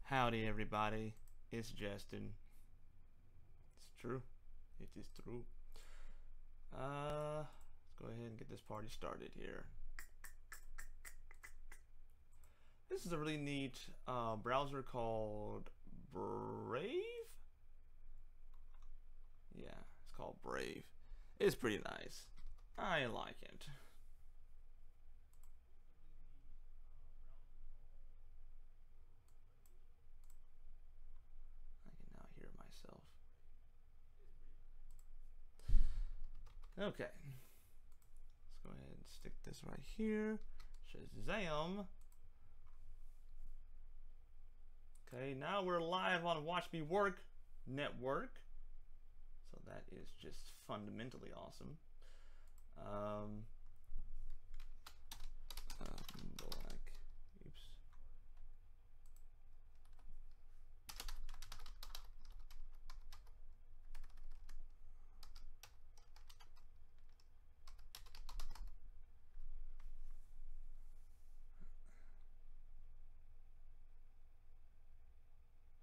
Howdy, everybody. It's Justin. It's true. It is true. Let's go ahead and get this party started here. This is a really neat browser called Brave. Yeah, it's called Brave. It's pretty nice. I like it. I can now hear myself. Okay. Let's go ahead and stick this right here. Shazam. Okay, now we're live on Watch Me Work Network. So that is just fundamentally awesome. Black. Oops.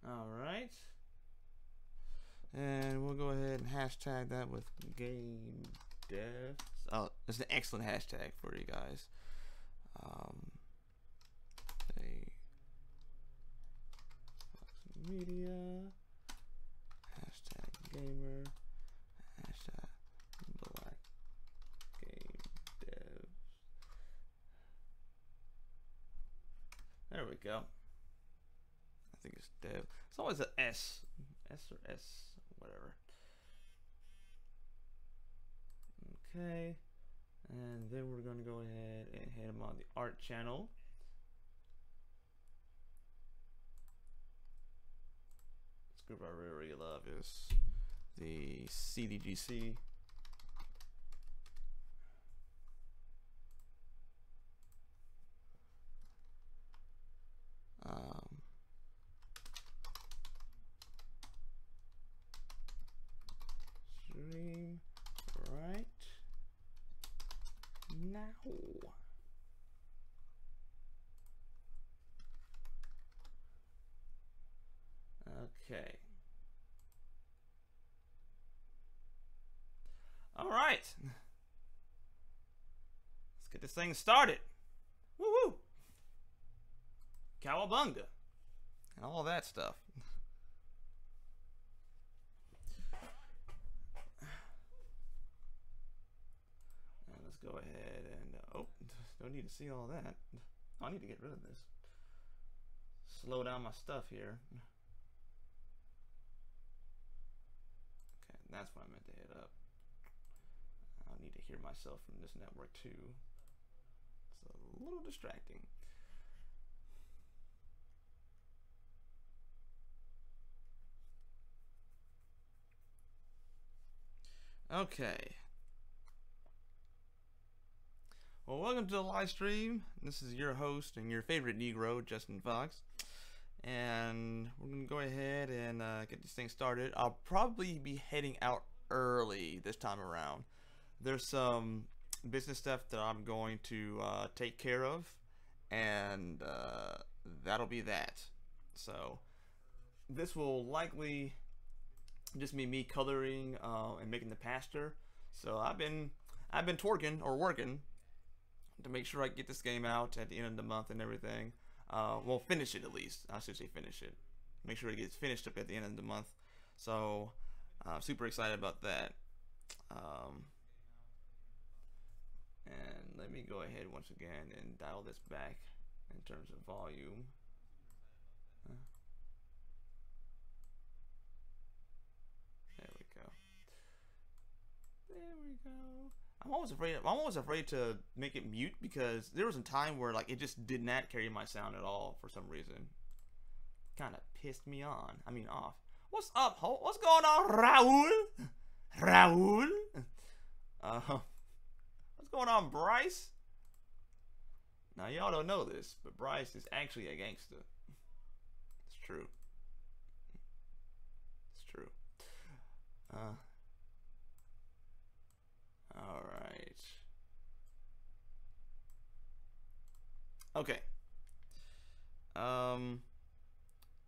All right. And we'll go ahead and hashtag that with game dev. Oh, it's an excellent hashtag for you guys. Media, hashtag gamer, hashtag black game dev. There we go. I think it's dev. It's always an S or S, whatever. Okay, and then we're going to go ahead and hit them on the art channel. This group I really love is the CDGC. Stream right now. Okay. All right. Let's get this thing started. Woo woo. Cowabunga. And all that stuff. And let's go ahead and oh, don't need to see all that. I need to get rid of this. Slow down my stuff here. Okay, that's what I meant to hit up. I need to hear myself from this network too. It's a little distracting. Okay. Well, welcome to the live stream. This is your host and your favorite Negro, Justin Fox. And we're going to go ahead and get this thing started. I'll probably be heading out early this time around. There's some business stuff that I'm going to take care of. And that'll be that. So this will likely just be me coloring and making the pasture. So I've been twerking or working to make sure I get this game out at the end of the month and everything. Well, finish it at least. I should say finish it. Make sure it gets finished up at the end of the month. So I'm super excited about that. And let me go ahead once again and dial this back in terms of volume. There we go. There we go. I'm always afraid to make it mute because there was a time where like it just did not carry my sound at all for some reason. Kind of pissed me on. I mean off. What's up, ho? What's going on, Raul? Raul? What's going on, Bryce? Now y'all don't know this, but Bryce is actually a gangster. It's true. It's true. All right. Okay.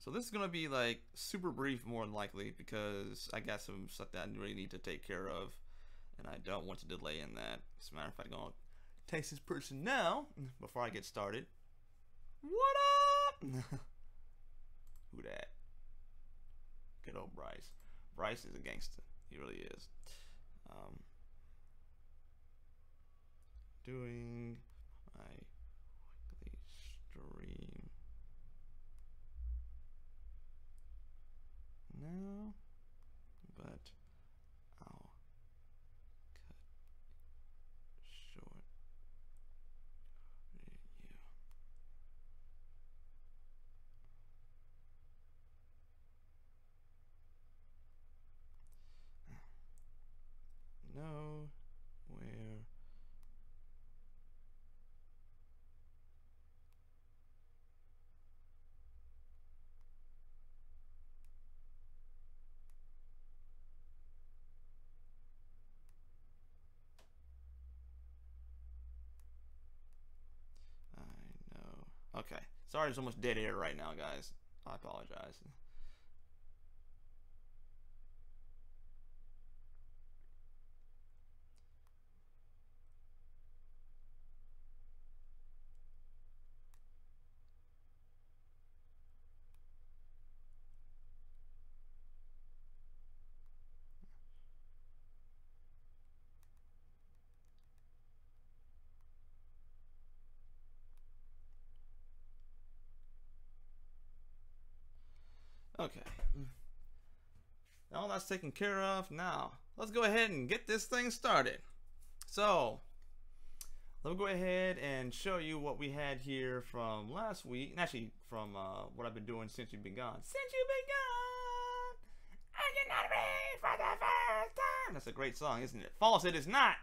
So this is gonna be like super brief, more than likely, because I got some stuff that I really need to take care of, and I don't want to delay in that. As a matter of fact, I'm gonna text this person now before I get started. What up? Who that? Good old Bryce. Bryce is a gangster. He really is. Doing my weekly stream now, but I'll cut short video. Know where I know. Okay. Sorry, there's almost dead air right now, guys. I apologize. Okay. All that's taken care of. Now, let's go ahead and get this thing started. So, let me go ahead and show you what we had here from last week. And actually, from what I've been doing since you've been gone. Since you've been gone, I cannot read for the first time. That's a great song, isn't it? False, it is not.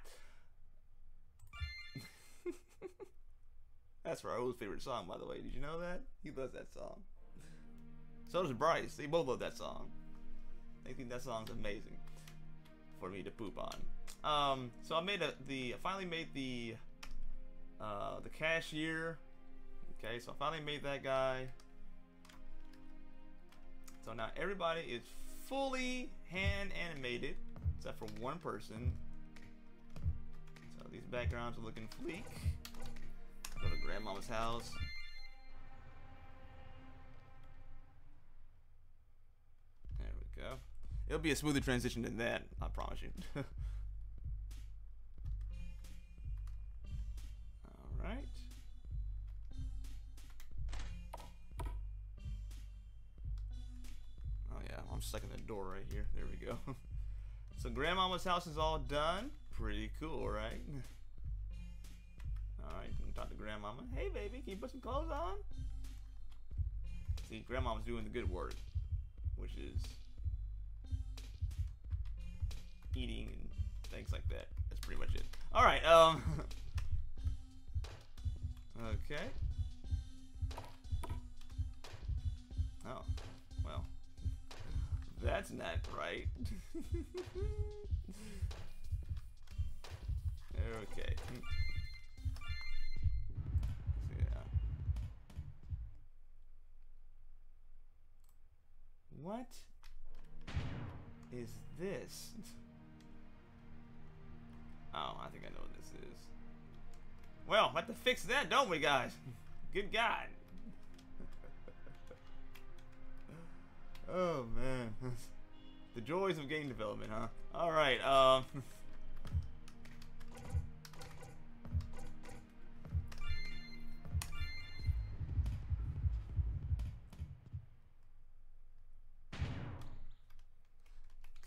That's Raul's favorite song, by the way. Did you know that? He loves that song. So does Bryce. They both love that song. They think that song's amazing for me to poop on. So I made finally made the cashier. Okay, so I finally made that guy. So now everybody is fully hand animated, except for one person. So these backgrounds are looking fleek. Go to grandmama's house. There we go. It'll be a smoother transition than that, I promise you. Alright. Oh yeah, I'm stuck in the door right here. There we go. So grandmama's house is all done. Pretty cool, right? Alright, you can talk to grandmama. Hey baby, can you put some clothes on? See, grandmama's doing the good work, which is eating and things like that. That's pretty much it. Alright, okay. Oh, well. That's not right. Okay. Yeah. What is this? Oh, I think I know what this is. Well, we have to fix that, don't we, guys? Good God. Oh, man. The joys of game development, huh? Alright,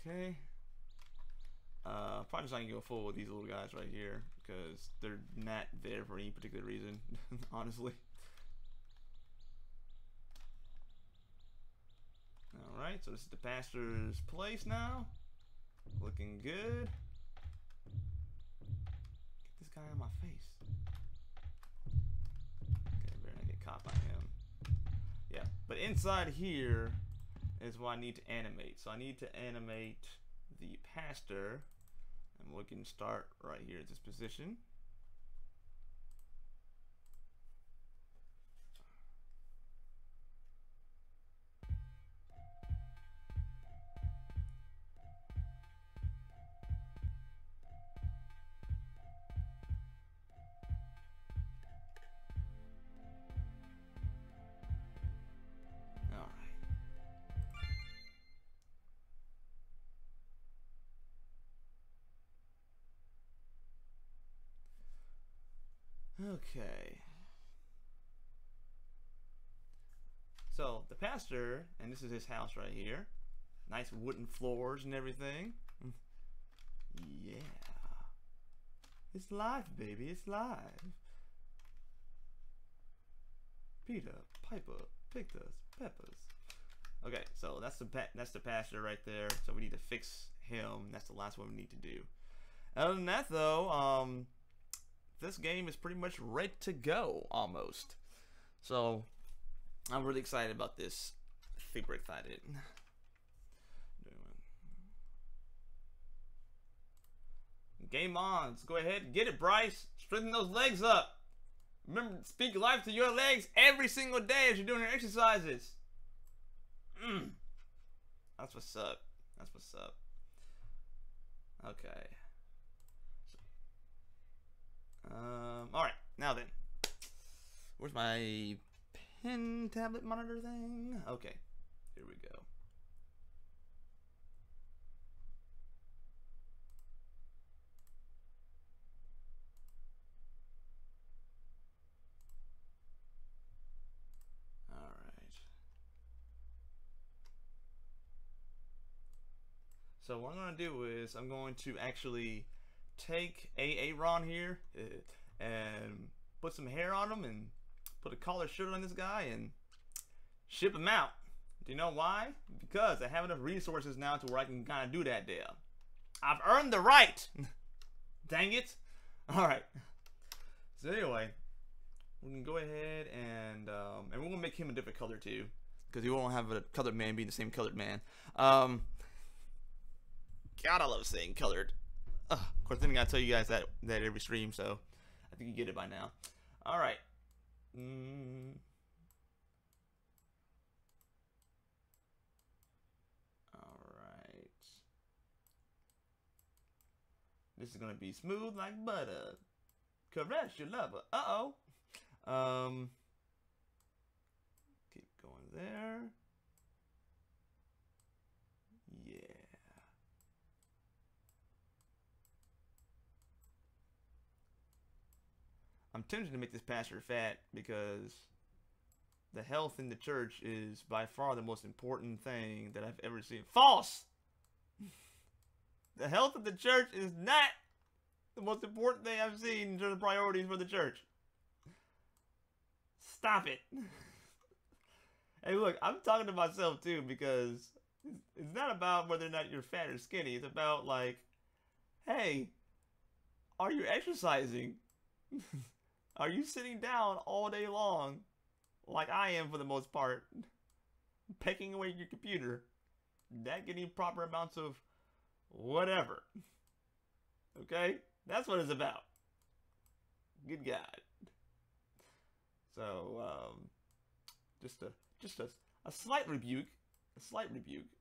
okay. Probably just not gonna go full with these little guys right here because they're not there for any particular reason, honestly. Alright, so this is the pastor's place now. Looking good. Get this guy on my face. Okay, better not get caught by him. Yeah, but inside here is what I need to animate. So I need to animate the pastor. And we can start right here at this position. Okay. So the pastor, and this is his house right here. Nice wooden floors and everything. Yeah. It's live, baby. It's live. Peter, Piper, picked us, peppers. Okay, so that's the pastor right there. So we need to fix him. That's the last one we need to do. Other than that, though, this game is pretty much ready to go almost. So I'm really excited about this. Super excited. Game on. Let's go ahead. Get it, Bryce. Strengthen those legs up. Remember, speak life to your legs every single day as you're doing your exercises. That's what's up. That's what's up. Okay. Alright. Now then. Where's my pen tablet monitor thing? Okay. Here we go. So what I'm going to do is I'm going to actually take Aaron here and put some hair on him and put a collared shirt on this guy and ship him out. Do you know why? Because I have enough resources now to where I can kind of do that there. I've earned the right. Dang it. Alright. So anyway, we can go ahead and we're going to make him a different color too. Because we won't have a colored man be the same colored man. God, I love saying colored. Of course, then I gotta tell you guys that every stream, so I think you get it by now. All right. All right. This is gonna be smooth like butter. Caress your lover. Keep going there. Yeah. I'm tempted to make this pastor fat because the health in the church is by far the most important thing that I've ever seen. False! The health of the church is not the most important thing I've seen in terms of priorities for the church. Stop it. Hey, look, I'm talking to myself too because it's not about whether or not you're fat or skinny. It's about like, hey, are you exercising? Are you sitting down all day long, like I am for the most part, pecking away your computer, not getting proper amounts of whatever? Okay? That's what it's about. Good God. So, just a slight rebuke. A slight rebuke.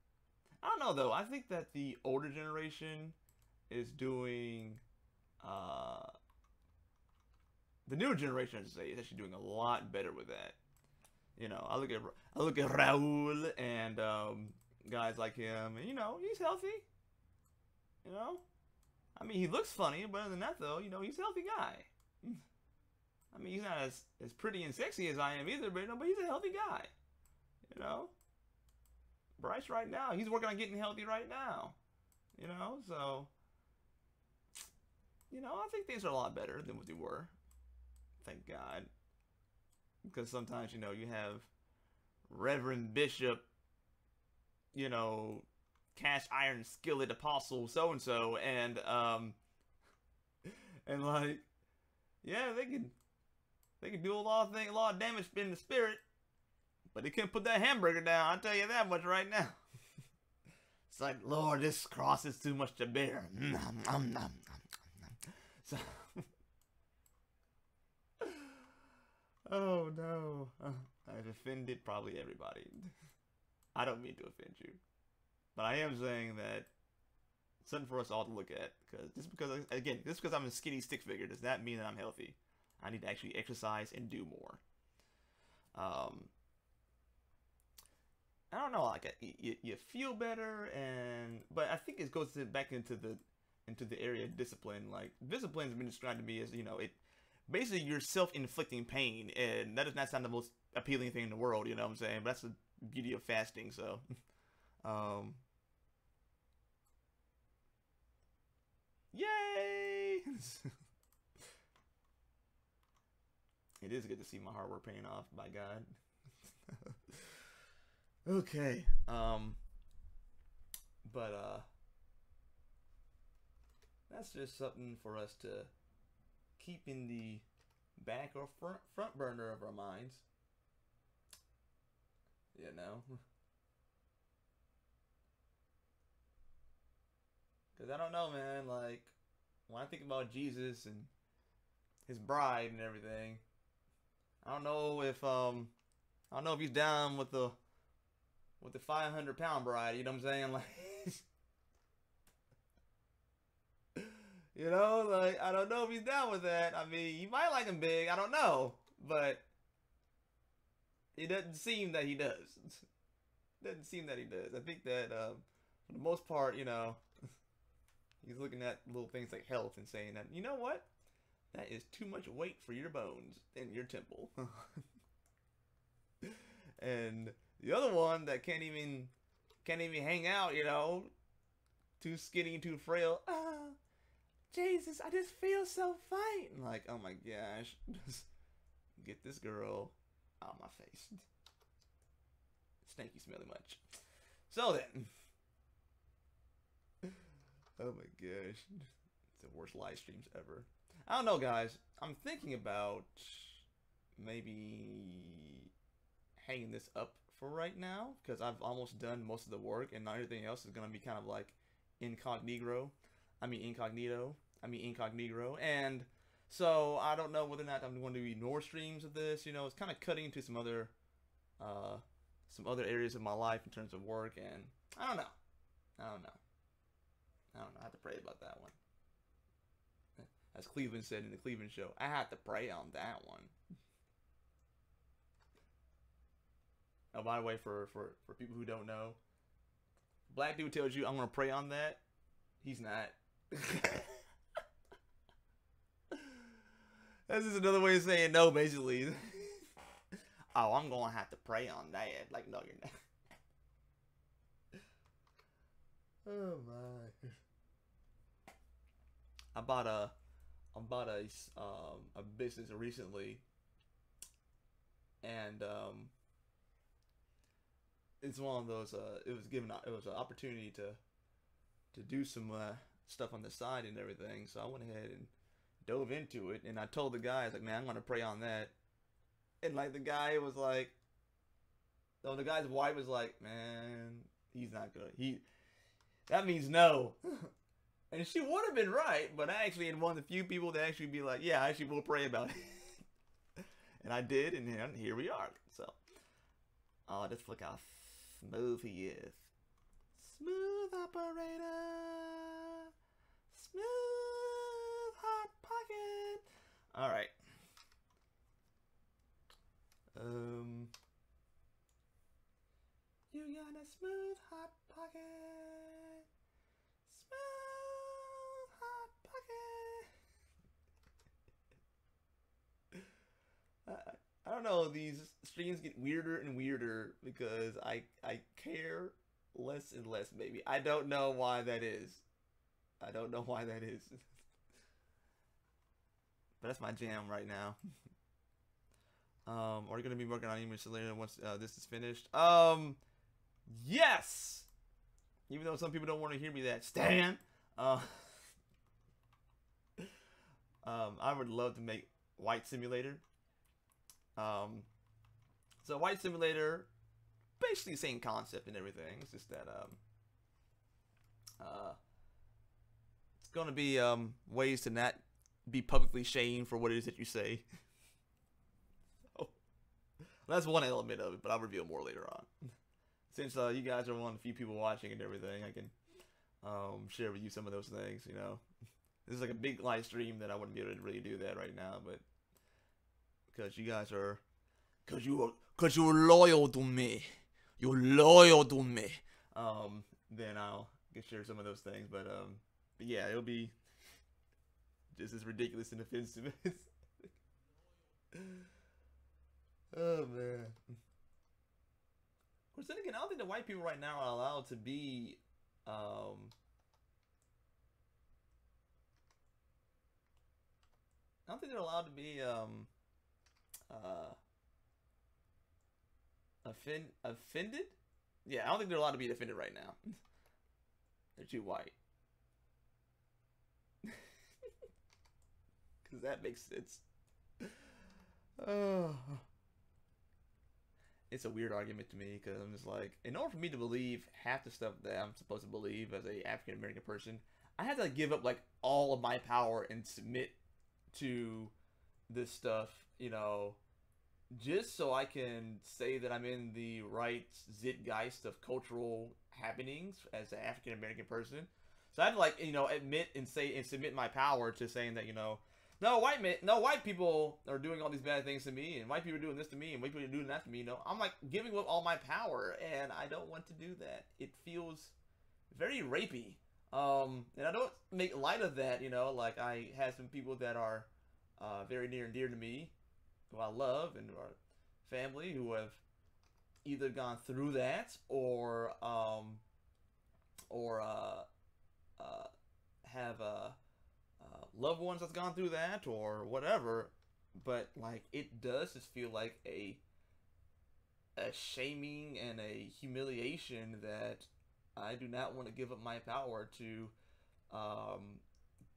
I don't know, though. I think that the older generation is doing, the newer generation, I should say, is actually doing a lot better with that. You know, I look at Raul and guys like him, and you know, he's healthy. You know, I mean, he looks funny, but other than that, though, you know, he's a healthy guy. I mean, he's not as pretty and sexy as I am either, but you know, but he's a healthy guy. You know, Bryce right now, he's working on getting healthy right now. You know, so you know, I think things are a lot better than what they were. Thank God. Because sometimes, you know, you have Reverend Bishop, you know, cast iron skillet apostle so-and-so, and like, yeah, they can do a lot of damage in the spirit, but they couldn't put that hamburger down, I'll tell you that much right now. It's like, Lord, this cross is too much to bear. So oh no, I've offended probably everybody. I don't mean to offend you, but I am saying that it's something for us all to look at. Because just because I'm a skinny stick figure does not mean that I'm healthy. I need to actually exercise and do more. I don't know, like you feel better, but I think it goes back into the area of discipline. Like discipline's been described to me as, you know, it basically you're self-inflicting pain, and that does not sound the most appealing thing in the world, you know what I'm saying? But that's the beauty of fasting. So, yay! It is good to see my hard work paying off, by God. Okay. But that's just something for us to keep in the back or front burner of our minds. You know? Because I don't know, man. Like, when I think about Jesus and his bride and everything, I don't know if he's down with the 500-pound bride. You know what I'm saying? Like, you know, like, I don't know if he's down with that. I mean, you might like him big. I don't know, but it doesn't seem that he does. Doesn't seem that he does. I think that for the most part, you know, he's looking at little things like health and saying that, you know what? That is too much weight for your bones and your temple. And the other one that can't even hang out, you know, too skinny, too frail. Jesus, I just feel so fine. I'm like, oh my gosh, just get this girl out of my face. Stanky, smelly much. So then, oh my gosh, it's the worst live streams ever. I don't know, guys. I'm thinking about maybe hanging this up for right now, because I've almost done most of the work, and everything else is gonna be kind of like incognito. And so I don't know whether or not I'm going to do more streams of this. You know, it's kind of cutting into some other areas of my life in terms of work, and I don't know. I have to pray about that one. As Cleveland said in the Cleveland Show, I have to pray on that one. Oh, by the way, for people who don't know, black dude tells you I'm gonna pray on that. He's not. This is another way of saying no, basically. Oh, I'm gonna have to pray on that. Like, no, you're not. Oh my. I bought a business recently, and it's one of those it was an opportunity to do some stuff on the side and everything, so I went ahead and dove into it, and I told the guy, I was like, man, I'm gonna pray on that. And like the guy was like, no, the guy's wife was like, man, he's not good, that means no. And she would have been right, but I actually had one of the few people to actually be like, yeah, I actually will pray about it. And I did, and here we are. So, oh, just look how smooth he is. Smooth operator. Smooth hot pocket. All right. You got a smooth hot pocket. Smooth hot pocket. I don't know, these streams get weirder and weirder because I care less and less, maybe. I don't know why that is. But that's my jam right now. Are you gonna be working on Emu Selena once this is finished? Yes! Even though some people don't want to hear me that, Stan! I would love to make White Simulator. So White Simulator, basically the same concept and everything. It's just that it's gonna be ways to not be publicly shamed for what it is that you say. So, that's one element of it, but I'll reveal more later on. Since you guys are one of the few people watching and everything, I can share with you some of those things. You know, this is like a big live stream that I wouldn't be able to really do that right now, but because you guys are, because you're loyal to me, then I'll get share some of those things. But yeah, it'll be just as ridiculous and offensive Oh man. Of course, then again, I don't think the white people right now are allowed to be. I don't think they're allowed to be uh, offended. Yeah, I don't think they're allowed to be offended right now. They're too white. Because that makes sense. Oh. It's a weird argument to me because I'm just like, in order for me to believe half the stuff that I'm supposed to believe as a African American person, I have to like give up like all of my power and submit to this stuff, you know, just so I can say that I'm in the right zeitgeist of cultural happenings as an African American person. So I have to like, you know, admit and say and submit my power to saying that, you know, no white people are doing all these bad things to me, and white people are doing this to me, and white people are doing that to me. You know, I'm like giving up all my power, and I don't want to do that. It feels very rapey. And I don't make light of that. You know, like I have some people that are very near and dear to me, who I love, and are family who have either gone through that or have loved ones that's gone through that or whatever. But like it does just feel like a shaming and a humiliation that I do not want to give up my power to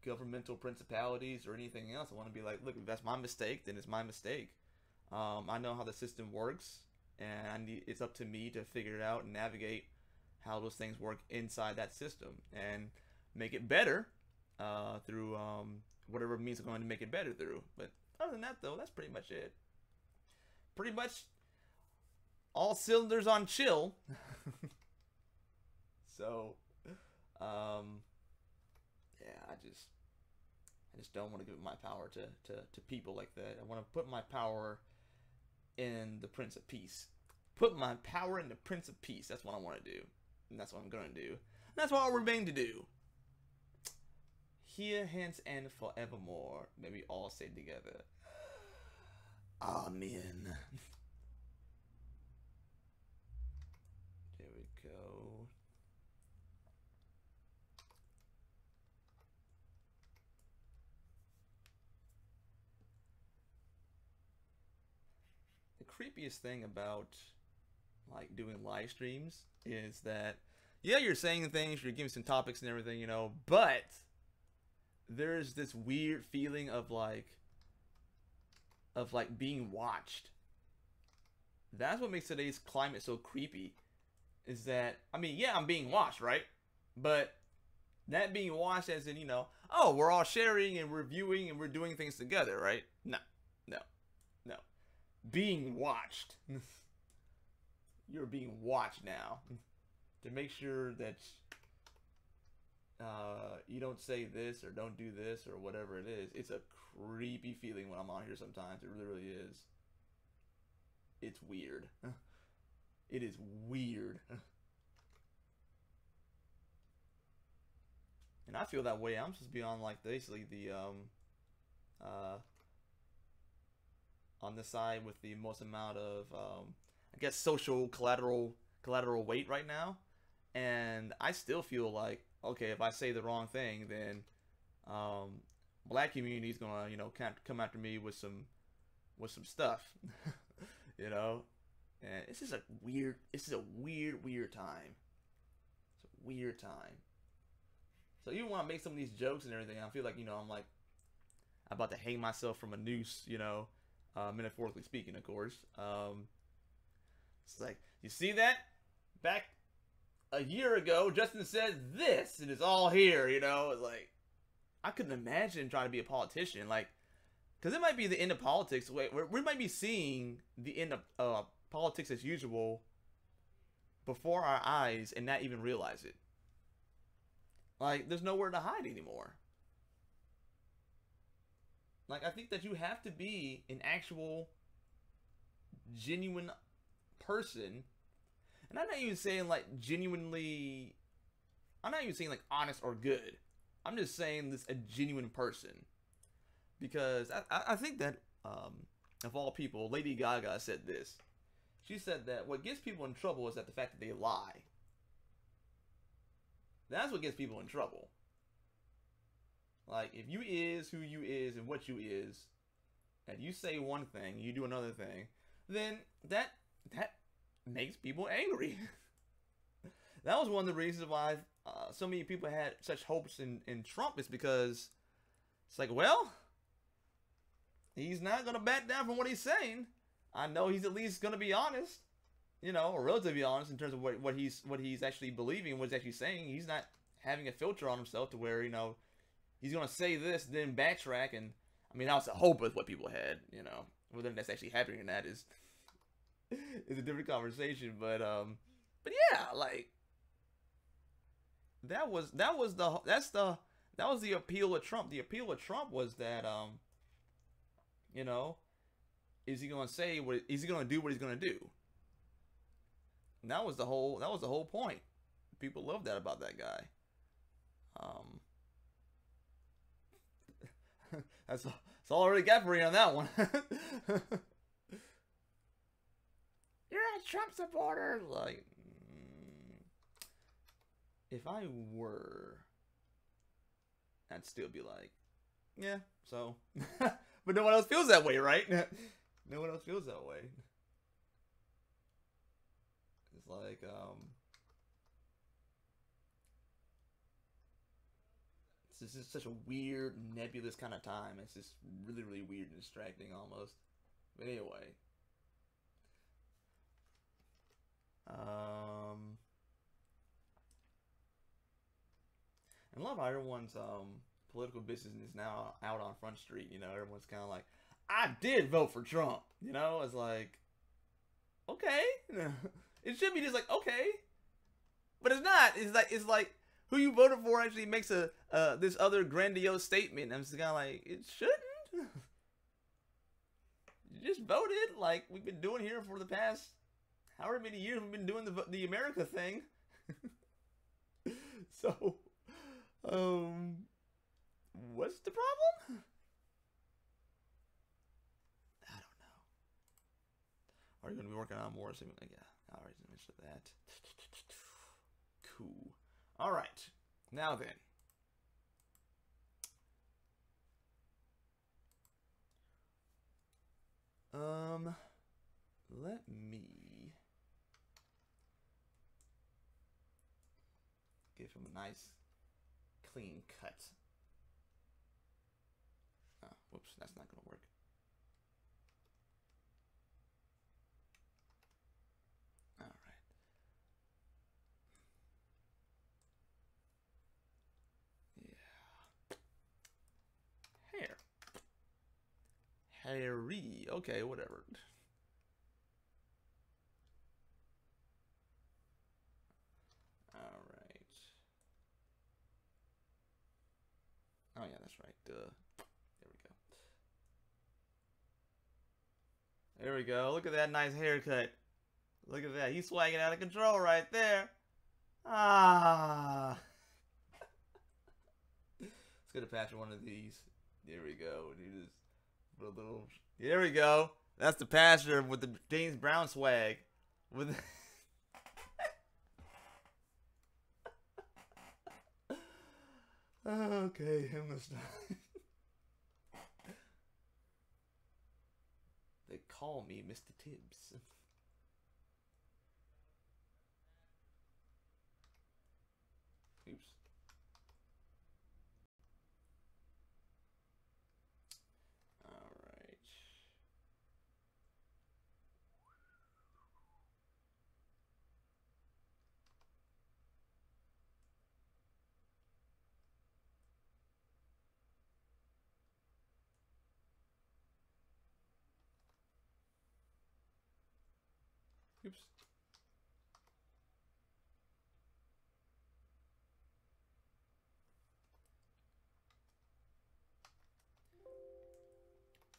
governmental principalities or anything else. I want to be like, look, if that's my mistake, then it's my mistake. I know how the system works, and it's up to me to figure it out and navigate how those things work inside that system and make it better through whatever means I'm going to make it better through. But other than that, though, that's pretty much it. Pretty much all cylinders on chill. So, yeah, I just don't want to give my power to people like that. I want to put my power in the Prince of Peace. Put my power in the Prince of Peace. That's what I want to do. And that's what I'm going to do. And that's what I'll remain to do. Here, hence, and forevermore. May we all say together. Amen. There we go. The creepiest thing about like doing live streams is that, yeah, you're saying things, you're giving some topics and everything, you know, but there's this weird feeling of like being watched. That's what makes today's climate so creepy. Is that, I mean, yeah, I'm being watched, right? But that being watched as in, you know, oh, we're all sharing and reviewing and we're doing things together, right? No, no, no. Being watched. You're being watched now to make sure that you don't say this or don't do this or whatever it is. It's a creepy feeling when I'm on here sometimes. It really, really is. It's weird. It is weird. And I feel that way. I'm supposed to be on like basically the on the side with the most amount of I guess social collateral weight right now. And I still feel like, okay, if I say the wrong thing, then black community is gonna, you know, come after me with some stuff. You know, and it's just a weird time. It's a weird time. So even when I make some of these jokes and everything, I feel like, you know, I'm like about to hang myself from a noose, you know, metaphorically speaking, of course. It's like, you see that? Back a year ago, Justin said this, and it's all here, you know? It's like, I couldn't imagine trying to be a politician, like, because it might be the end of politics. We might be seeing the end of politics as usual before our eyes and not even realize it. Like, there's nowhere to hide anymore. Like, I think that you have to be an actual, genuine person. And I'm not even saying, like, genuinely... I'm not even saying, like, honest or good. I'm just saying this a genuine person. Because I think that of all people, Lady Gaga said this. She said that what gets people in trouble is that the fact that they lie. That's what gets people in trouble. Like, if you is who you is and what you is, and you say one thing, you do another thing, then that makes people angry. That was one of the reasons why so many people had such hopes in Trump, is because it's like, well, he's not going to back down from what he's saying. I know he's at least going to be honest, you know, or relatively honest in terms of what he's actually believing, what he's actually saying. He's not having a filter on himself to where, you know, he's going to say this, then backtrack. And I mean, that was the hope of what people had, you know. Whether that's actually happening or not is a different conversation. But yeah, like, that was the appeal of Trump. The appeal of Trump was that, you know, is he going to say what, is he going to do what he's going to do? And that was the whole point. People loved that about that guy. That's all I really got for you on that one. You're a Trump supporter. Like, if I were, I'd still be like, yeah, so. But no one else feels that way, right? No one else feels that way. It's like, this is such a weird, nebulous kind of time. It's just really, really weird and distracting almost. But anyway. And a lot of everyone's political business is now out on Front Street. You know, everyone's kind of like, I did vote for Trump. You know, it's like, okay. It should be just like, okay. But it's not. It's like who you voted for actually makes a this other grandiose statement. I'm just kind of like, it shouldn't. You just voted, like we've been doing here for the past however many years we've been doing the America thing. So, what's the problem? I don't know. Are you going to be working on more? Something like, yeah, I already mentioned that. Cool. All right. Now then. Let me give him a nice clean cut. Oh, whoops, that's not gonna work. All right. Yeah. Hair. Hairy. Okay, whatever. All right. Oh yeah, that's right. There we go. There we go. Look at that nice haircut. Look at that. He's swagging out of control right there. Ah. Let's get a patch of one of these. There we go. Do this. Put a little. There we go. That's the pastor with the James Brown swag. With. Okay, I'm gonna stop. They call me Mr. Tibbs. Oops. All right. Oops.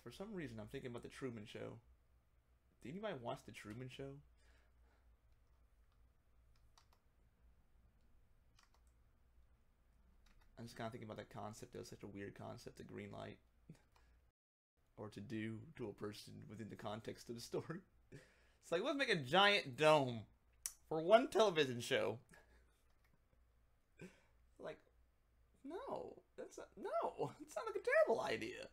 For some reason, I'm thinking about the Truman Show. Did anybody watch the Truman Show? I'm just kind of thinking about that concept. It was such a weird concept, the green light. or to do to a person within the context of the story. It's like, let's make a giant dome for one television show. Like, no, that's not like a terrible idea.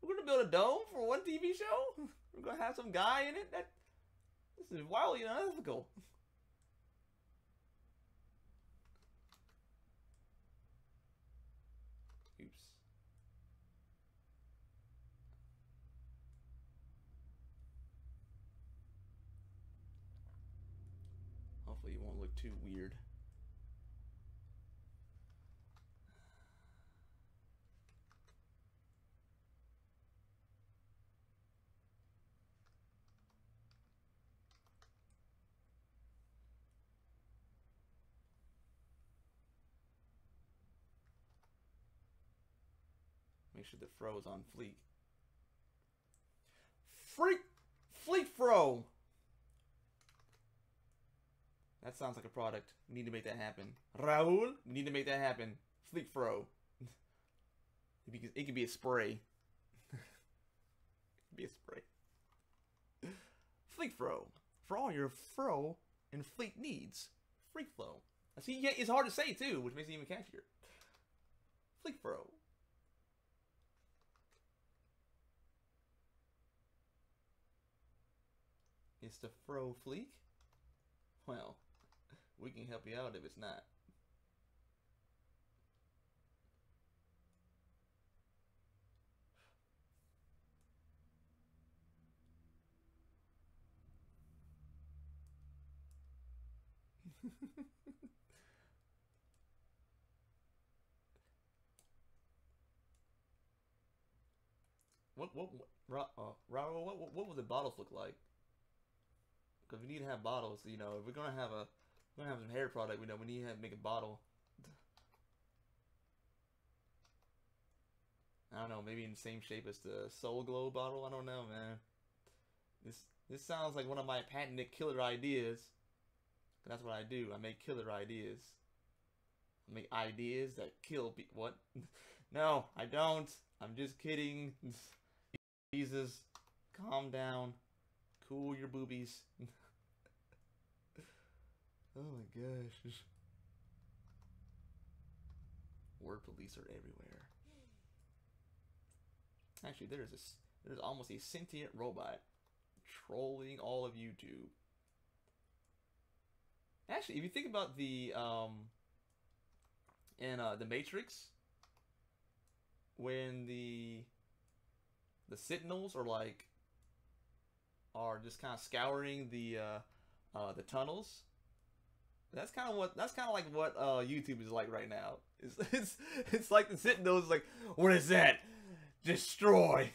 We're gonna build a dome for one TV show. We're gonna have some guy in it. This is wildly unethical. Oops. Hopefully it won't look too weird. Make sure the fro's on fleek. Fleek fro! That sounds like a product. We need to make that happen. Raul, we need to make that happen. Fleek fro. It could be a spray. It could be a spray. Fleek fro. For all your fro and fleek needs. Freak flow. See, yeah, it's hard to say too, which makes it even catchier. Fleek fro. It's the fro fleek? Well, we can help you out if it's not. What would the bottles look like? Because we need to have bottles, you know. If we're gonna have some hair product, we need to make a bottle. I don't know, maybe in the same shape as the Soul Glow bottle. I don't know, man. This sounds like one of my patented killer ideas. That's what I do. I make killer ideas. I make ideas that kill people. What? No, I don't. I'm just kidding. Jesus, calm down. Cool your boobies. Oh my gosh. Word police are everywhere. Actually, there's almost a sentient robot trolling all of YouTube. Actually, if you think about the The Matrix, when the Sentinels are just kind of scouring the tunnels. That's kind of like what YouTube is like right now. It's like the Sentinels is like, what is that? Destroy.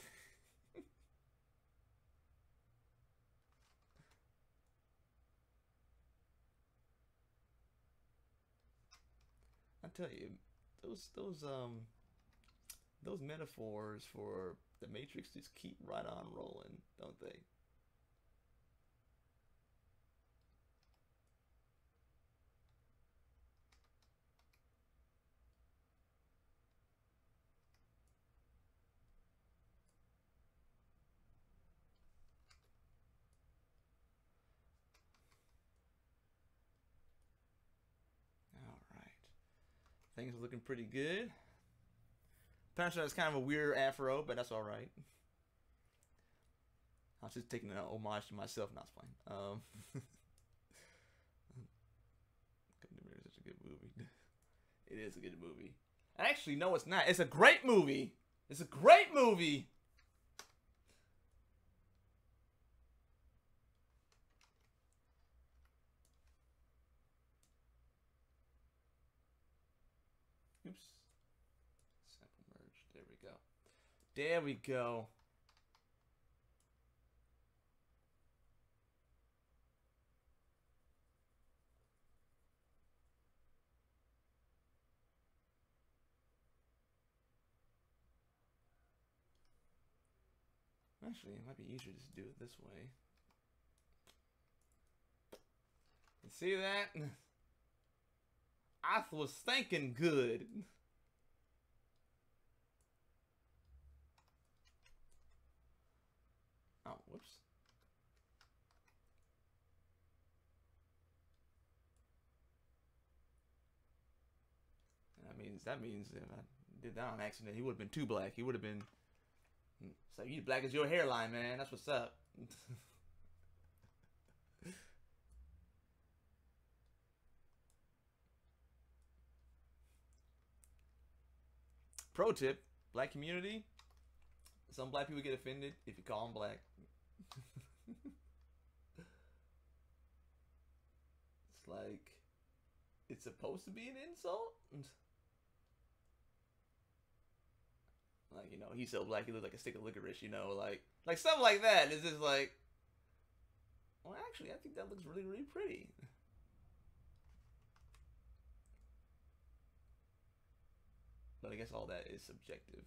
I tell you, those metaphors for the Matrix just keep right on rolling, don't they? Things are looking pretty good. Punishment is kind of a weird afro, but that's alright. I was just taking an homage to myself, not fine. It's such a good movie. It is a good movie. Actually, no, it's not. It's a great movie. It's a great movie. Oops. Sample merge. There we go. There we go. Actually, it might be easier to just do it this way. You see that? I was thinking good. means if I did that on accident, he would have been too black. He would have been. It's like, you black as your hairline, man. That's what's up. Pro tip: black community. Some black people get offended if you call them black. It's like, it's supposed to be an insult. Like, you know, he's so black he looks like a stick of licorice, you know, like stuff like that. It's just like, well, actually, I think that looks really, really pretty. But I guess all that is subjective.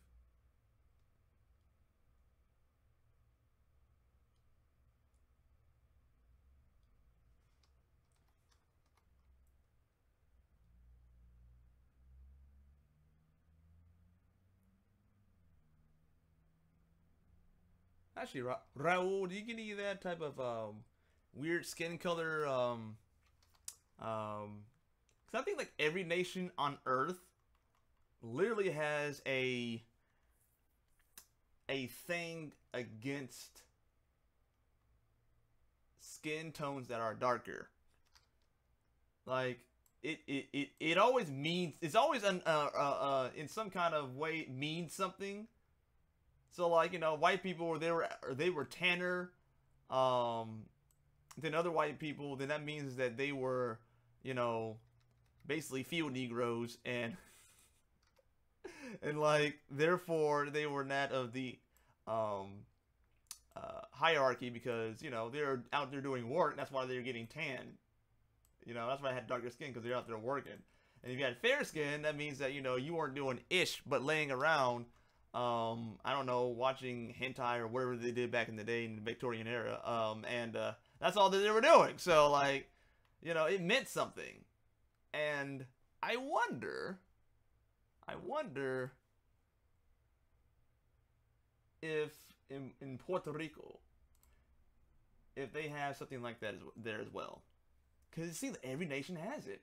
Actually, Raul, do you get any of that type of weird skin color? Because I think like every nation on Earth literally has a thing against skin tones that are darker. Like it always means, it's always in some kind of way means something. So like, you know, white people, they were tanner than other white people, then that means that they were, you know, basically field Negroes, and and like therefore they were not of the hierarchy, because, you know, they're out there doing work, and that's why they're getting tan. You know, that's why I had darker skin, because they're out there working. And if you had fair skin, that means that, you know, you weren't doing ish but laying around, I don't know, watching hentai or whatever they did back in the day in the Victorian era, and that's all that they were doing. So like, you know, it meant something. And I wonder if in Puerto Rico, if they have something like that there as well, because it seems like every nation has it.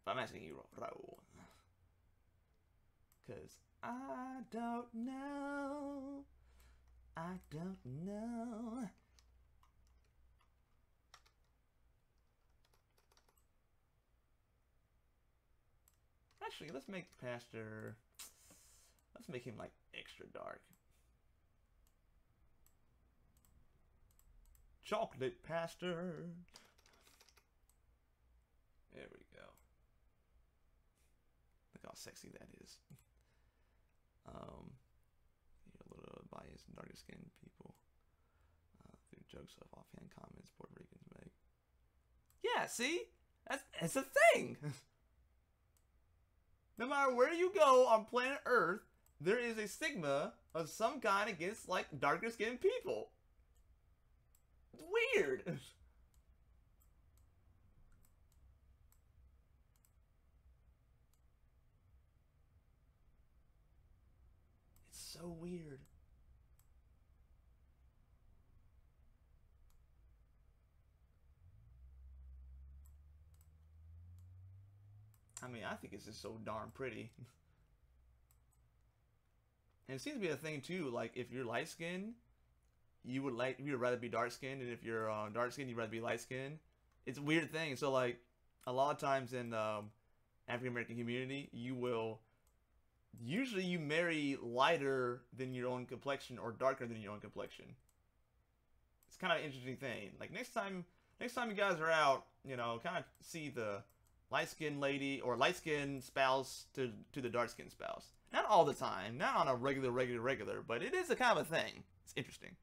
I'm asking you, Raul, because I don't know. I don't know. Actually, let's make Pastor, let's make him like extra dark. Chocolate Pastor. There we go. Look how sexy that is. A little biased and darker skinned people. Through jokes of offhand comments Puerto Ricans make. Yeah, see? That's a thing! No matter where you go on planet Earth, there is a stigma of some kind against, like, darker skinned people. It's weird! It's so weird. I mean, I think it's just so darn pretty. And it seems to be a thing too, like if you're light skinned, you'd rather be dark skinned, and if you're dark skinned, you'd rather be light skinned. It's a weird thing. So like a lot of times in African American community, usually you marry lighter than your own complexion or darker than your own complexion. It's kind of an interesting thing. Like next time you guys are out, you know, kind of see the light-skinned lady or light-skinned spouse to the dark-skinned spouse. Not all the time, not on a regular, but it is a kind of a thing. It's interesting.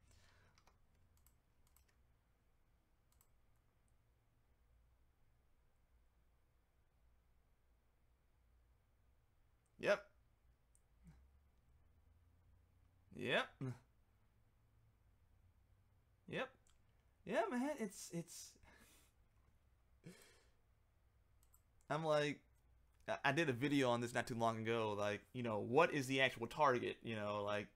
Yep. Yep. Yep. Yeah, man, it's I'm like, I did a video on this not too long ago, like, you know, what is the actual target, you know, like,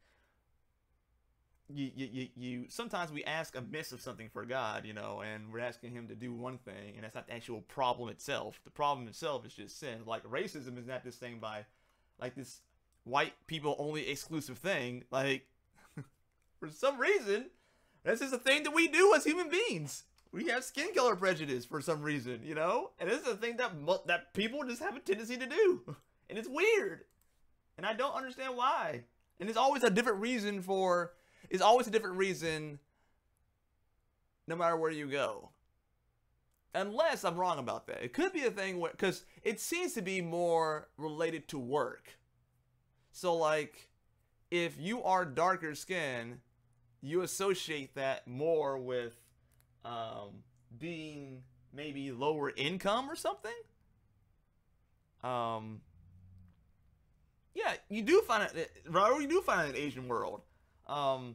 you sometimes we ask amiss of something for God, you know, and we're asking him to do one thing, and that's not the actual problem itself. The problem itself is just sin. Like racism is not this thing by like this white people only exclusive thing. Like for some reason, this is a thing that we do as human beings. We have skin color prejudice for some reason, you know, and this is a thing that people just have a tendency to do, and it's weird, and I don't understand why. And it's always a different reason for. It's always a different reason no matter where you go. Unless I'm wrong about that. It could be a thing where, because it seems to be more related to work. So like, if you are darker skin, you associate that more with being maybe lower income or something. Yeah, you do find it, Raul, you do find it in the Asian world. And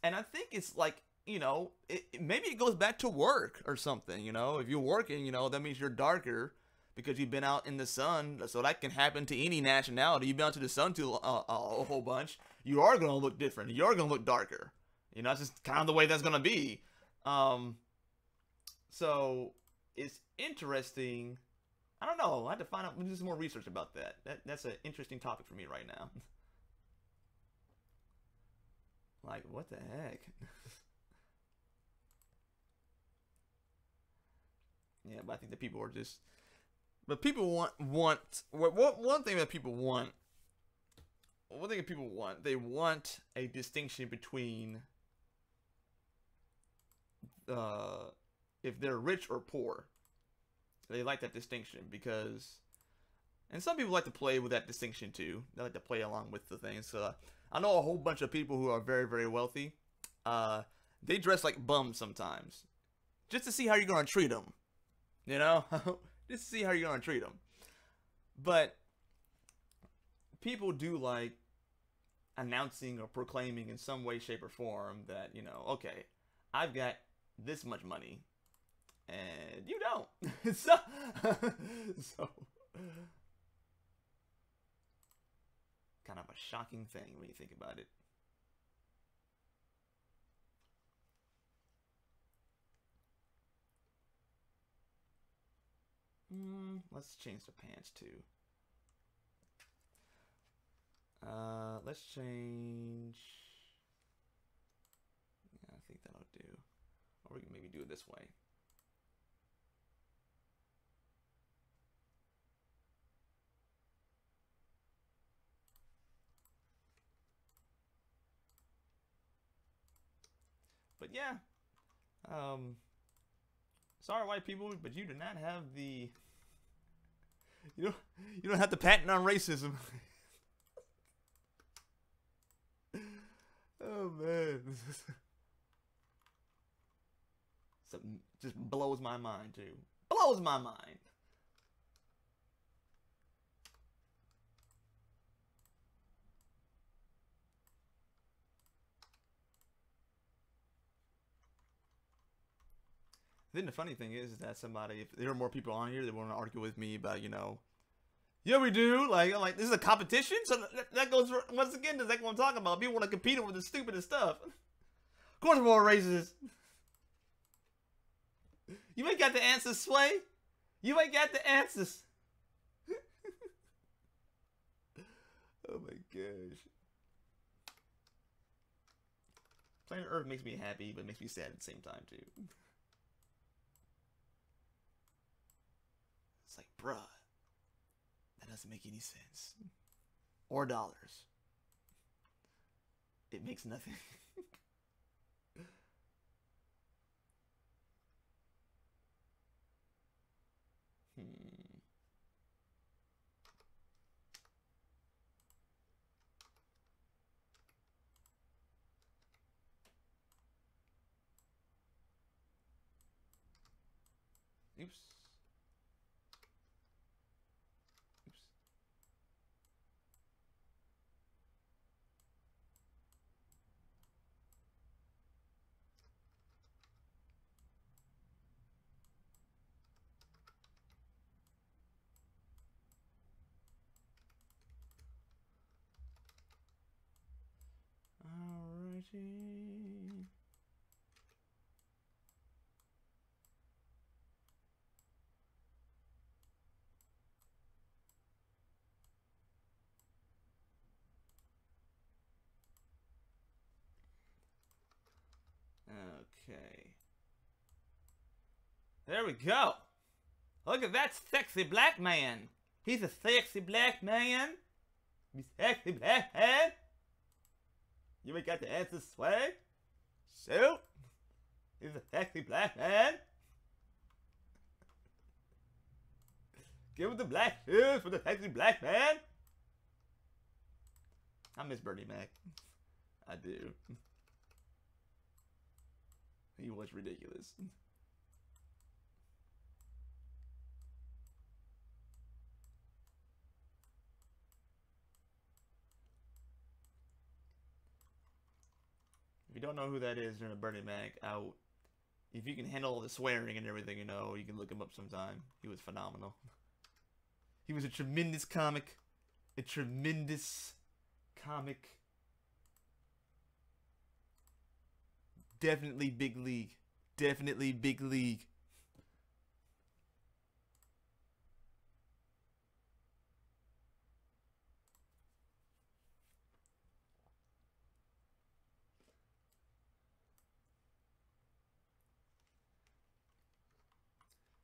I think it's like, you know, maybe it goes back to work or something, you know, if you're working, you know, that means you're darker because you've been out in the sun. So that can happen to any nationality. You've been out to the sun to a whole bunch. You are going to look different. You're going to look darker. You know, it's just kind of the way that's going to be. So it's interesting. I don't know. I have to find out, do some more research about that. That's an interesting topic for me right now. Like, what the heck? Yeah, but I think that people are just... But people want one thing that people want... One thing that people want, they want a distinction between... if they're rich or poor. They like that distinction because... And some people like to play with that distinction too. They like to play along with the things. So I know a whole bunch of people who are very, very wealthy. They dress like bums sometimes. Just to see how you're going to treat them. You know? Just to see how you're going to treat them. But people do like announcing or proclaiming in some way, shape, or form that, you know, okay, I've got this much money. And you don't. so kind of a shocking thing when you think about it. Let's change the pants too. Let's change. Yeah, I think that'll do. Or we can maybe do it this way. But yeah, sorry white people, but you do not have the, you don't have the patent on racism. Oh man, something just blows my mind too. Blows my mind. Then the funny thing is that somebody, if there are more people on here that want to argue with me about, you know, yeah, we do. Like, I'm like, this is a competition? So that goes, once again, to like what I'm talking about. People want to compete over the stupidest stuff. Of course, more races. You ain't got the answers, Sway. You ain't got the answers. Oh my gosh. Planet Earth makes me happy, but makes me sad at the same time, too. It's like, bruh, that doesn't make any sense. Or dollars. It makes nothing. Oops. Oops. Alright. energy. Okay. There we go. Look at that sexy black man. He's a sexy black man. He's sexy black man. You ain't got the answer, Sway. So, he's a sexy black man. Give him the black shoes for the sexy black man. I miss Bernie Mac. I do. He was ridiculous. If you don't know who that is during a Bernie Mac, out. If you can handle all the swearing and everything, you know, you can look him up sometime. He was phenomenal. He was a tremendous comic. A tremendous comic. Definitely big league. Definitely big league.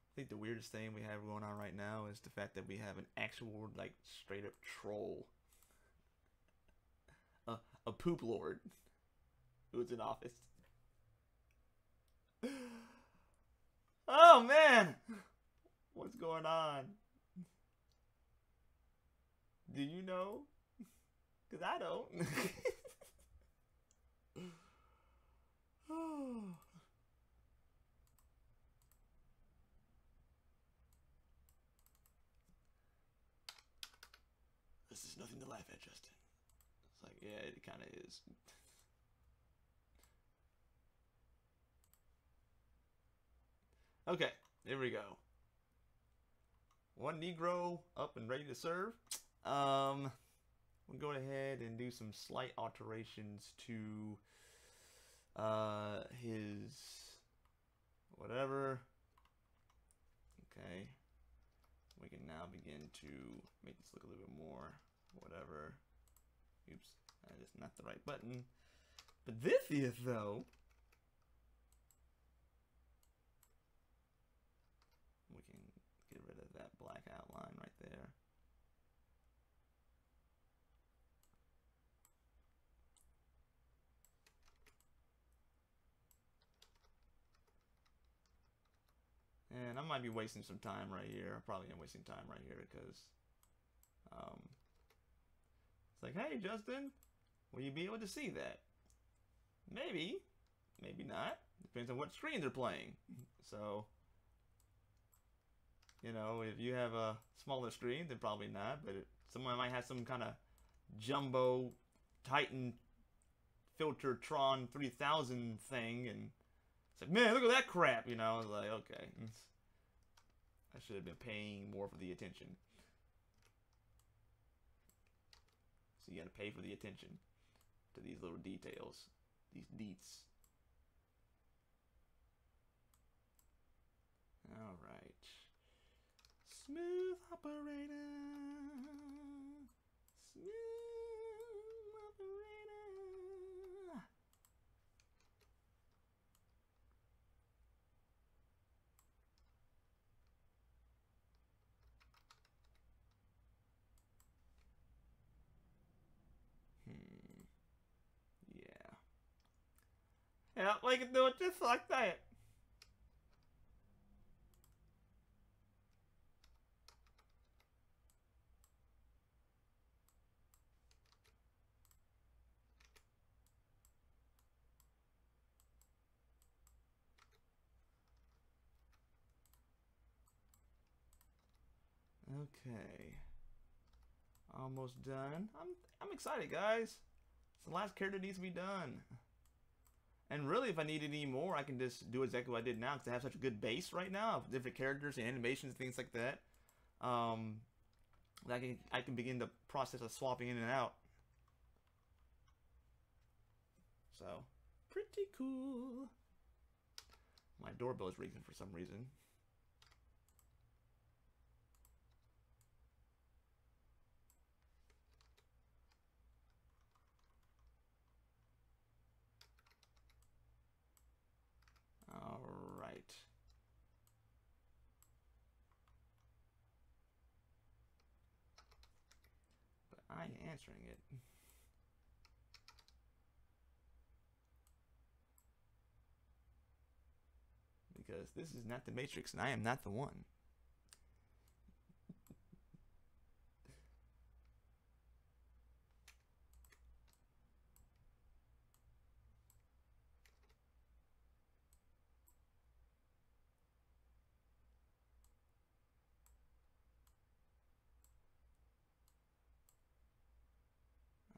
I think the weirdest thing we have going on right now is the fact that we have an actual, like, straight up troll. A poop lord who's in office. Oh man! What's going on? Do you know? Because I don't. Oh. This is nothing to laugh at, Justin. It's like, yeah, it kind of is. Okay, here we go. One Negro up and ready to serve. We'll go ahead and do some slight alterations to his whatever. Okay. We can now begin to make this look a little bit more whatever. Oops, that's not the right button. But this is, though, we can get rid of that black outline right there. And I might be wasting some time right here. I probably am wasting time right here because it's like, hey, Justin, will you be able to see that? Maybe. Maybe not. Depends on what screen they're playing. So, you know, if you have a smaller screen, then probably not. But someone might have some kind of jumbo Titan Filter Tron 3000 thing, and it's like, man, look at that crap, you know. It's like, okay, I should have been paying more for the attention. So you got to pay for the attention to these little details, these deets. All right, smooth operator, smooth operator. Yeah, we can do it just like that. Okay. Almost done. I'm excited, guys. It's the last character that needs to be done. And really, if I need any more, I can just do exactly what I did now, because I have such a good base right now of different characters and animations and things like that. I can begin the process of swapping in and out. So, pretty cool. My doorbell is ringing for some reason. All right. But I ain't answering it. Because this is not the Matrix, and I am not the one.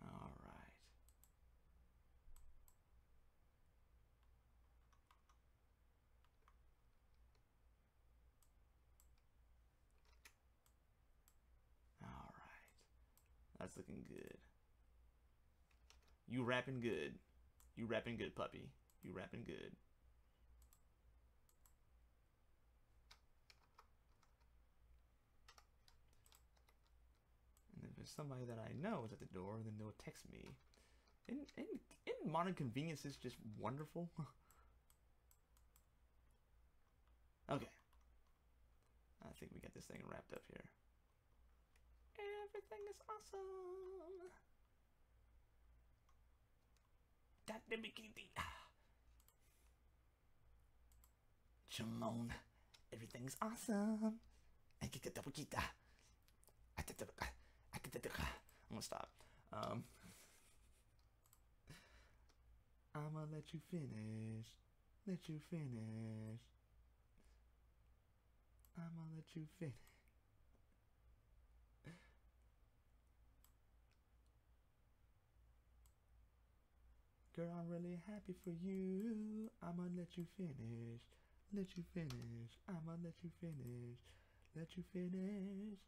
All right. All right. That's looking good. You rapping good. You rapping good, puppy. You rapping good. And if there's somebody that I know is at the door, then they'll text me. Isn't modern conveniences just wonderful? Okay. I think we got this thing wrapped up here. Everything is awesome. Shimon, everything's awesome. I'm gonna stop. I'm gonna let you finish. Let you finish. I'm gonna let you finish. Girl, I'm really happy for you. I'm gonna let you finish. Let you finish. I'm gonna let you finish. Let you finish.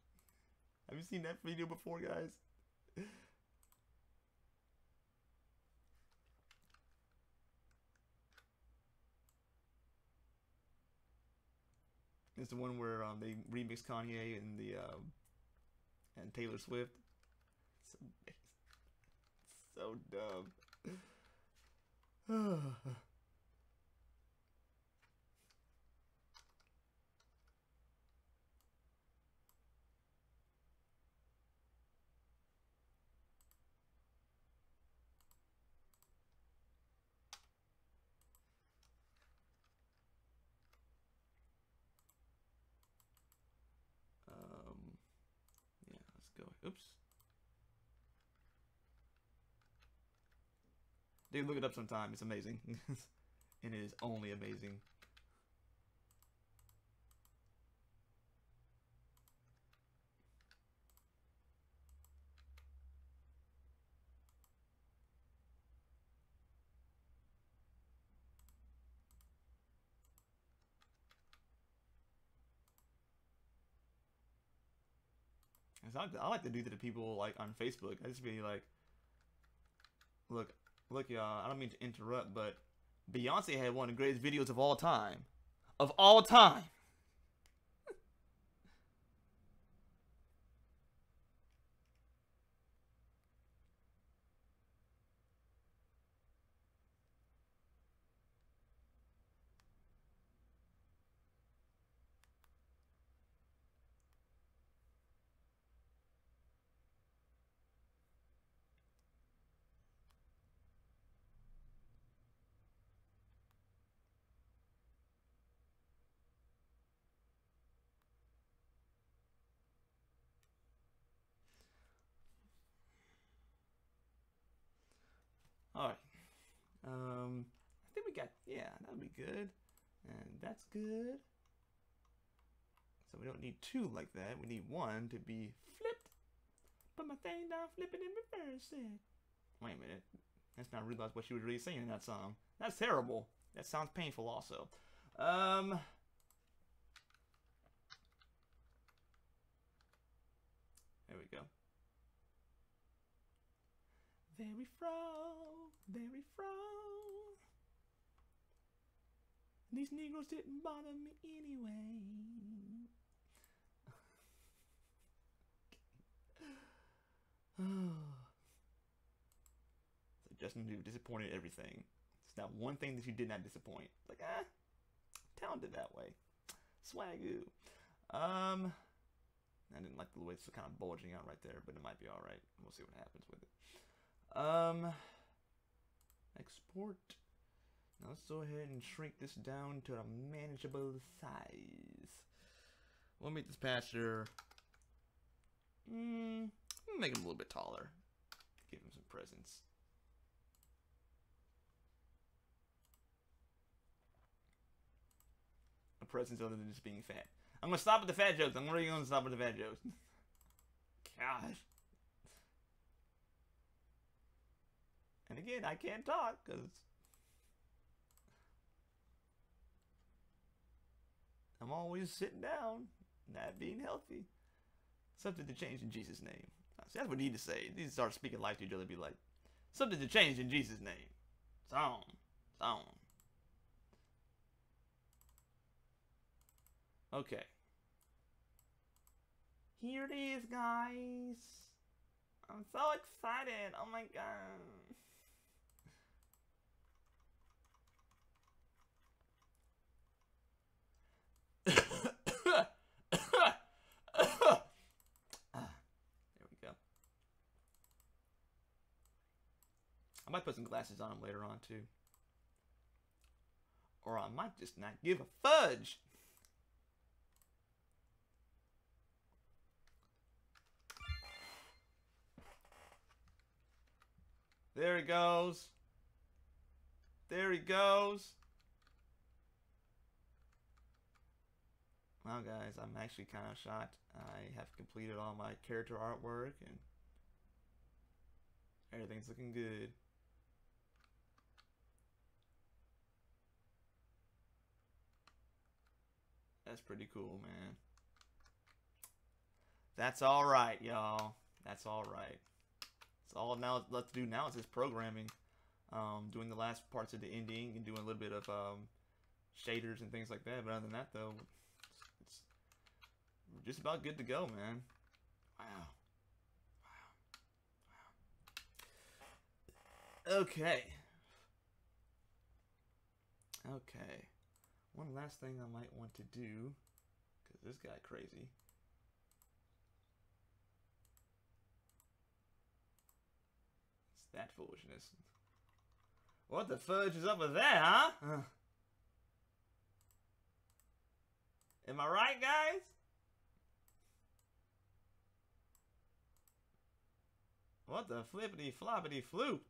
Have you seen that video before, guys? It's the one where they remix Kanye and and Taylor Swift. So, so dumb. Yeah, let's go. Oops. Dude, look it up sometime. It's amazing. And it is only amazing. I like to do that to people like on Facebook. I just be like, look, y'all. I don't mean to interrupt, but Beyonce had one of the greatest videos of all time. Of all time. All right. I think we got, yeah, that'll be good. And that's good. So we don't need two like that. We need one to be flipped. Put my thing down, flip it, and reverse it. Wait a minute. Let's not realize what she was really saying in that song. That's terrible. That sounds painful also. There we go. Very fro, very fro. These Negroes didn't bother me anyway. So Justin Bieber disappointed everything. It's not one thing that you did not disappoint. Like, talented that way. Swagoo. I didn't like the way it's kind of bulging out right there, but it might be alright. We'll see what happens with it. Export. Now let's go ahead and shrink this down to a manageable size. We'll make this pasture. Make him a little bit taller. Give him some presence. A presence other than just being fat. I'm gonna stop with the fat jokes. I'm really gonna stop with the fat jokes. Gosh. And again, I can't talk because I'm always sitting down, not being healthy. Something to change in Jesus' name. See, that's what you need to say. You need to start speaking life to each other. Be like, something to change in Jesus' name. Song. Okay. Here it is, guys. I'm so excited. Oh my god. There we go. I might put some glasses on him later on too. Or I might just not give a fudge. There he goes. There he goes. Well, guys, I'm actually kind of shocked. I have completed all my character artwork and everything's looking good. That's pretty cool, man. That's all right, y'all. That's all right. It's all now let's do now is just programming, doing the last parts of the ending and doing a little bit of shaders and things like that. But other than that, though, it's just about good to go, man. Wow. Okay. Okay. One last thing I might want to do, because this guy crazy. It's that foolishness. What the fudge is up with that, huh? Am I right, guys? What the flippity floppity floop?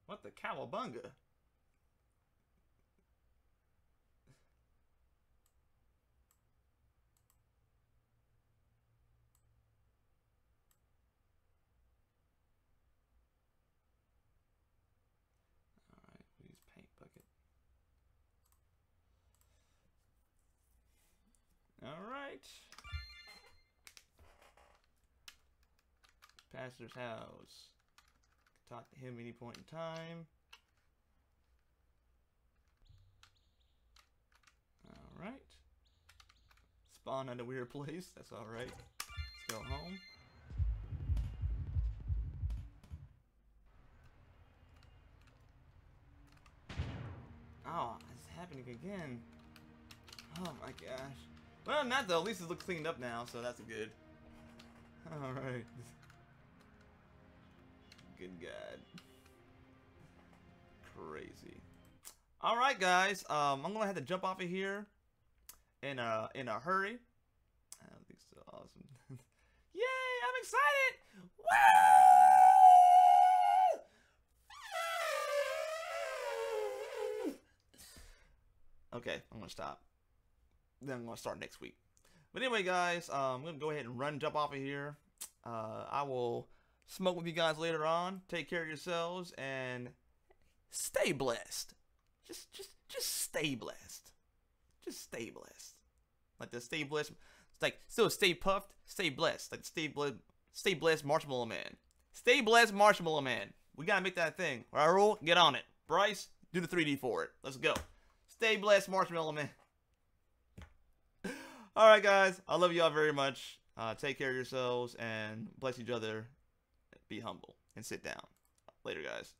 What the cowabunga? Alright, we'll use paint bucket. Alright. Pastor's house. Talk to him any point in time. Alright. Spawn at a weird place. That's alright. Let's go home. Oh, it's happening again. Oh my gosh. Well, not though. At least it looks cleaned up now, so that's good. Alright. Good God. Crazy. Alright, guys. I'm gonna have to jump off of here in a hurry. I don't think so. Awesome. Yay! I'm excited! Woo! Okay, I'm gonna stop. Then I'm gonna start next week. But anyway, guys, I'm gonna go ahead and jump off of here. I will smoke with you guys later on. Take care of yourselves and stay blessed. Just stay blessed. Just stay blessed. Like the stay blessed. It's like, still stay puffed, stay blessed. Like, stay blessed, Marshmallow Man. Stay blessed, Marshmallow Man. We gotta make that a thing. Raul, get on it. Bryce, do the 3D for it. Let's go. Stay blessed, Marshmallow Man. Alright, guys. I love you all very much. Take care of yourselves and bless each other. Be humble and sit down. Later, guys.